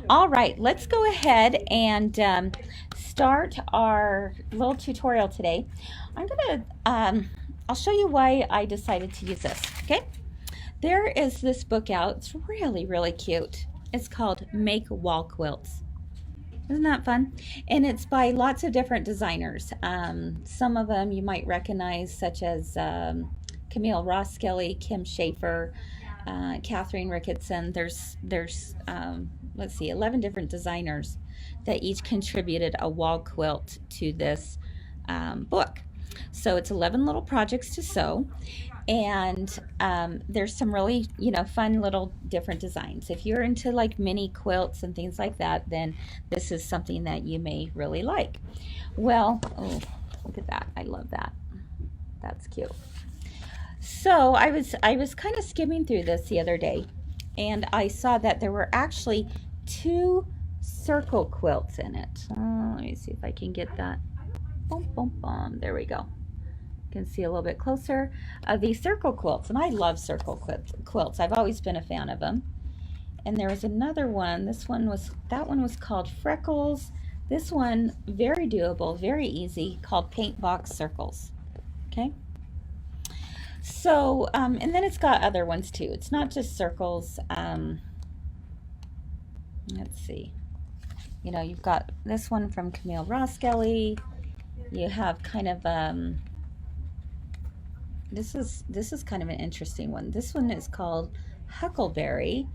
All right, let's go ahead and start our little tutorial today. I'm gonna, I'll show you why I decided to use this, okay? There is this book out. It's really, really cute. It's called Make Wall Quilts. Isn't that fun? And it's by lots of different designers. Some of them you might recognize, such as Camille Ross Skelly, Kim Schaefer, Catherine Ricketson. There's let's see, 11 different designers that each contributed a wall quilt to this book. So it's 11 little projects to sew, and there's some really fun little different designs. If you're into like mini quilts and things like that, then this is something that you may really like. Well, oh, look at that. I love that. That's cute. So I was kind of skimming through this the other day, and I saw that there were actually 2 circle quilts in it. Let me see if I can get that. Boom, boom, boom. There we go. Can see a little bit closer of these circle quilts, and I love circle quilts. I've always been a fan of them. And there was another one. That one was called Freckles. This one, very doable, very easy, called Paint Box Circles. Okay. So, and then it's got other ones too. It's not just circles. Let's see. You've got this one from Camille Ross Skelly. You have kind of this is kind of an interesting one. This one is called Huckleberry.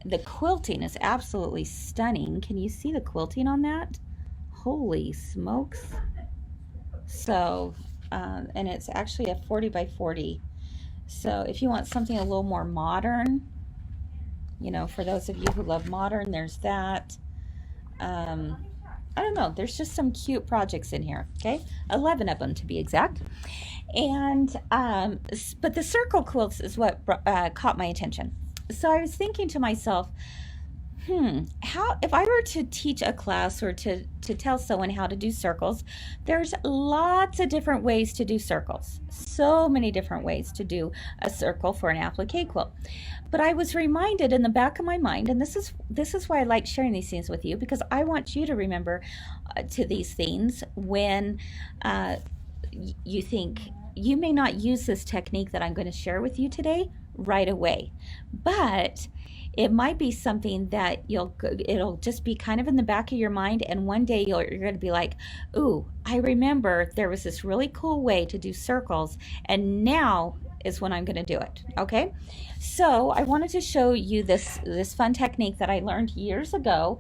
The quilting is absolutely stunning. Can you see the quilting on that? Holy smokes. So, and it's actually a 40 by 40. So if you want something a little more modern, for those of you who love modern, there's that. I don't know. There's just some cute projects in here. Okay, 11 of them to be exact. And but the circle quilts is what caught my attention. So I was thinking to myself, how, if I were to teach a class or to tell someone how to do circles, there's lots of different ways to do circles. So many different ways to do a circle for an applique quilt. But I was reminded in the back of my mind, and this is why I like sharing these things with you, because I want you to remember to these things when you think you may not use this technique that I'm going to share with you today right away, but it might be something that it'll just be kind of in the back of your mind, and one day you're going to be like, ooh, I remember there was this really cool way to do circles, and now is when I'm going to do it. Okay, so I wanted to show you this fun technique that I learned years ago,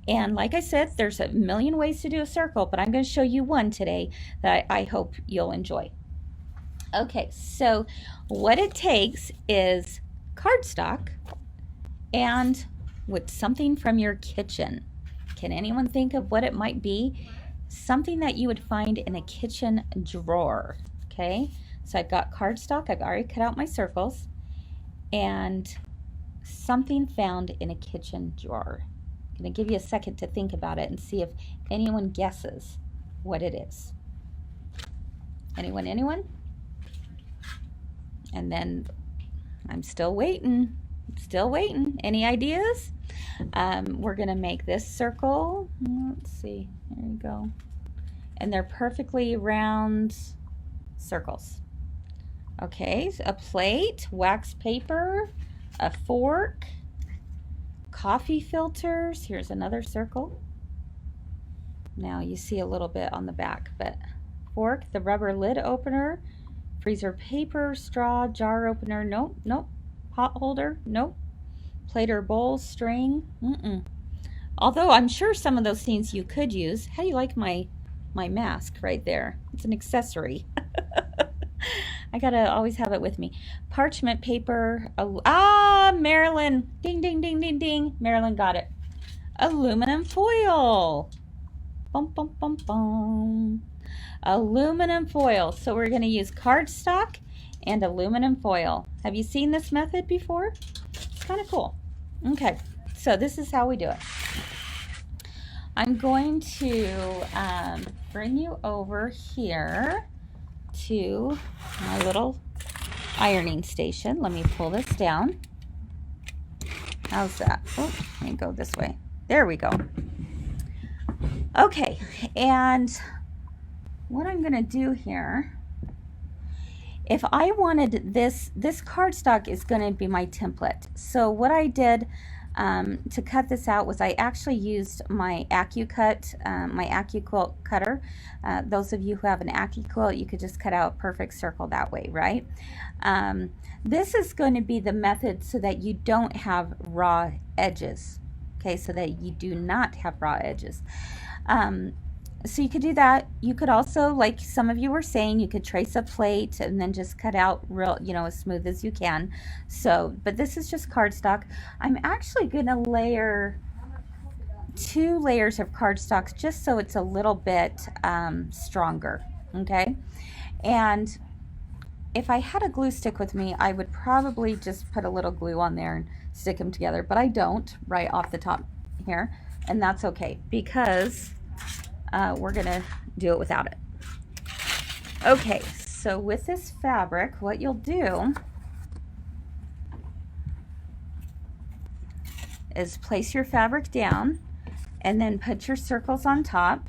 and like I said, there's a million ways to do a circle, but I'm going to show you one today that I hope you'll enjoy. Okay, so what it takes is cardstock and with something from your kitchen. Can anyone think of what it might be? Something that you would find in a kitchen drawer. Okay, so I've got cardstock. I've already cut out my circles, and something found in a kitchen drawer. I'm going to give you a second to think about it and see if anyone guesses what it is. Anyone? And then I'm still waiting. Any ideas? We're going to make this circle. Let's see. There you go. And they're perfectly round circles. Okay, so a plate, wax paper, a fork, coffee filters. Here's another circle. Now you see a little bit on the back, but fork, the rubber lid opener, freezer paper, straw, jar opener, nope. Pot holder, nope. Plate or bowl, string, Although I'm sure some of those things you could use. How do you like my mask right there? It's an accessory. I gotta always have it with me. Parchment paper, Marilyn, ding, ding, ding, ding, ding. Marilyn got it. Aluminum foil. Bum, bum, bum, bum. Aluminum foil. So we're gonna use cardstock and aluminum foil. Have you seen this method before? It's kind of cool. Okay, so this is how we do it. I'm going to bring you over here to my little ironing station. Let me pull this down. How's that? Oh, let me go this way. There we go. Okay, and what I'm going to do here, if I wanted this cardstock is going to be my template. So what I did to cut this out was I actually used my AccuCut, my AccuQuilt cutter. Those of you who have an AccuQuilt, you could just cut out a perfect circle that way, right? This is going to be the method so that you don't have raw edges. Okay, so that you do not have raw edges. So you could do that. You could also, like some of you were saying, you could trace a plate and then just cut out real, as smooth as you can. So, but this is just cardstock. I'm actually going to layer 2 layers of cardstock just so it's a little bit stronger, okay? And if I had a glue stick with me, I would probably just put a little glue on there and stick them together, but I don't right off the top here, and that's okay because we're gonna do it without it. Okay, so with this fabric, what you'll do is place your fabric down and then put your circles on top.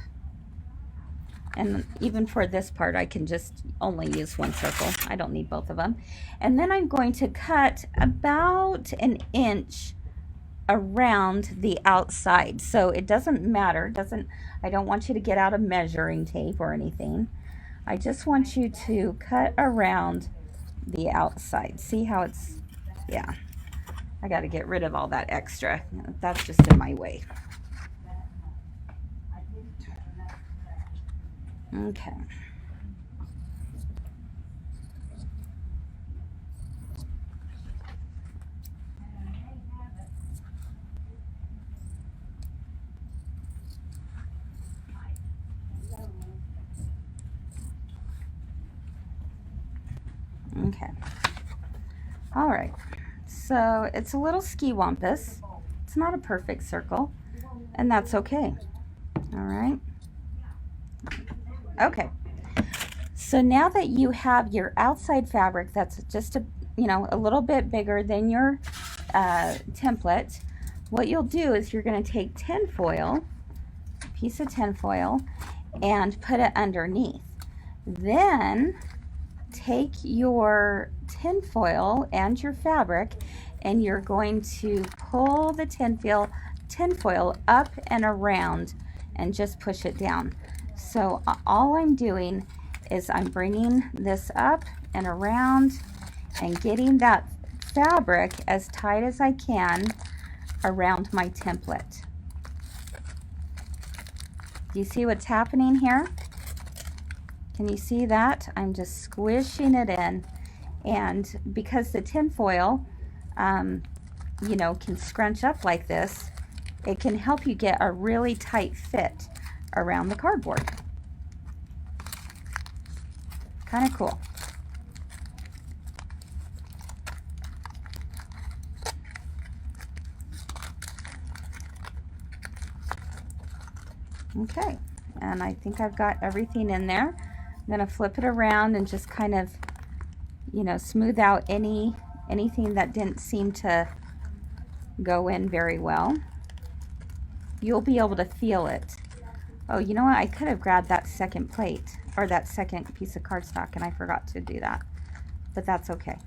And even for this part, I can just only use 1 circle. I don't need both of them. And then I'm going to cut about 1 inch around the outside. So it doesn't matter. I don't want you to get out a measuring tape or anything. I just want you to cut around the outside. See how it's, yeah. I got to get rid of all that extra. That's just in my way. Okay. Okay. All right. So it's a little ski-wampus. It's not a perfect circle, and that's okay. All right. Okay. So now that you have your outside fabric that's just a little bit bigger than your template, what you'll do is you're going to take tinfoil, a piece of tinfoil, and put it underneath. Then take your tinfoil and your fabric, and you're going to pull the tinfoil up and around and just push it down. So all I'm doing is I'm bringing this up and around and getting that fabric as tight as I can around my template. Do you see what's happening here? Can you see that? I'm just squishing it in, and because the tinfoil can scrunch up like this, it can help you get a really tight fit around the cardboard. Kind of cool. Okay, and I think I've got everything in there. I'm going to flip it around and just kind of, smooth out anything that didn't seem to go in very well. You'll be able to feel it. Oh, you know what? I could have grabbed that second plate or that second piece of cardstock, and I forgot to do that, but that's okay.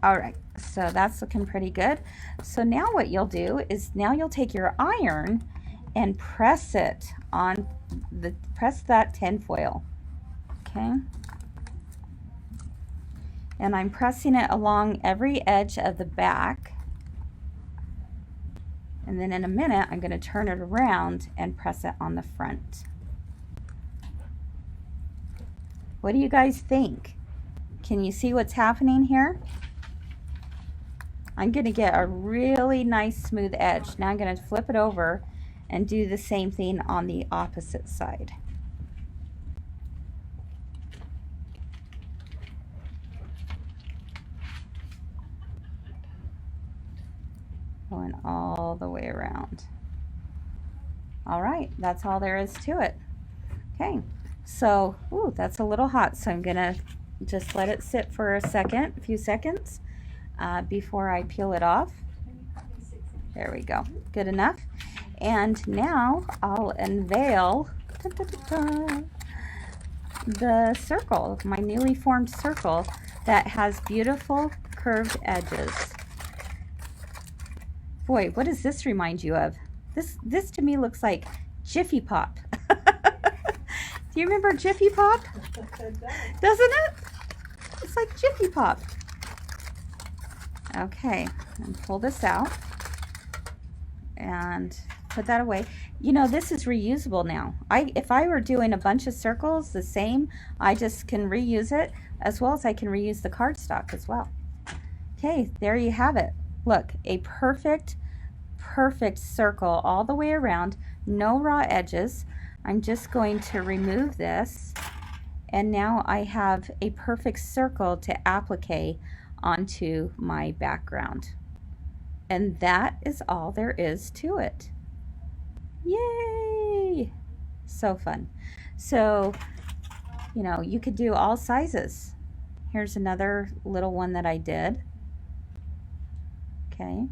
All right, so that's looking pretty good. So now what you'll do is you'll take your iron and press it on press that tinfoil. Okay. And I'm pressing it along every edge of the back. And then in a minute, I'm going to turn it around and press it on the front. What do you guys think? Can you see what's happening here? I'm going to get a really nice smooth edge. Now I'm going to flip it over and do the same thing on the opposite side. Going all the way around. All right, that's all there is to it. Okay, so that's a little hot, so I'm gonna just let it sit for a few seconds before I peel it off. There we go. Good enough. And now I'll unveil the circle, my newly formed circle that has beautiful curved edges. Boy, what does this remind you of? This to me looks like Jiffy Pop. Do you remember Jiffy Pop? Doesn't it? It's like Jiffy Pop. Okay, and pull this out and put that away. You know, this is reusable now. If I were doing a bunch of circles the same, I just can reuse it, as well as I can reuse the cardstock as well. Okay, there you have it. Look, a perfect circle all the way around, no raw edges. I'm just going to remove this, and now I have a perfect circle to applique onto my background. And that is all there is to it. Yay! So fun. So, you know, you could do all sizes. Here's another little one that I did. Okay.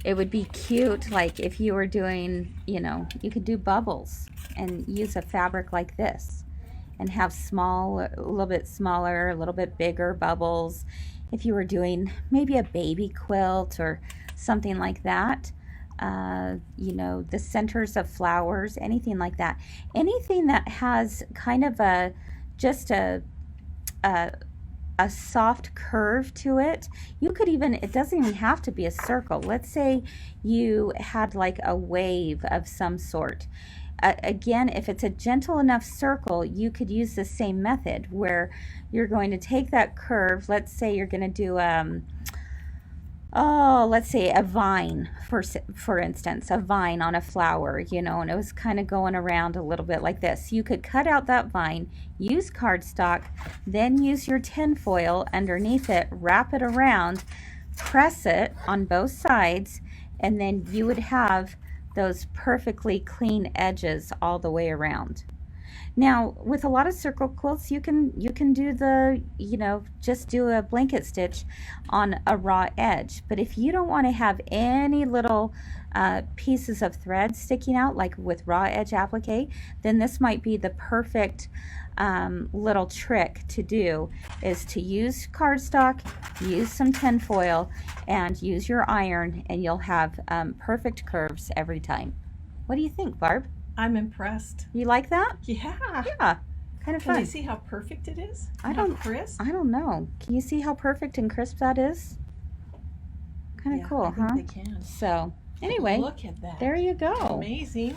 It would be cute, like if you were doing, you know, you could do bubbles and use a fabric like this and have small, a little bit smaller, a little bit bigger bubbles. If you were doing maybe a baby quilt or something like that, you know, the centers of flowers, anything like that. Anything that has kind of just a soft curve to it. You could even, it doesn't even have to be a circle. Let's say you had like a wave of some sort. Again, if it's a gentle enough circle, you could use the same method where you're going to take that curve. Let's say you're going to do let's say a vine, for instance, a vine on a flower, you know, and it was kind of going around a little bit like this. You could cut out that vine, use cardstock, then use your tin foil underneath it, wrap it around, press it on both sides, and then you would have those perfectly clean edges all the way around. Now, with a lot of circle quilts, you can do the, you know, just do a blanket stitch on a raw edge. But if you don't want to have any little pieces of thread sticking out, like with raw edge applique, then this might be the perfect little trick to do, is to use cardstock, use some tin foil, and use your iron, and you'll have perfect curves every time. What do you think, Barb? I'm impressed. You like that? Yeah. Yeah. Kind of fun. Can you see how perfect it is? I don't crisp? I don't know. Can you see how perfect and crisp that is? Kind of cool, I think huh? they can. So, anyway, Look at that. there you go. Amazing.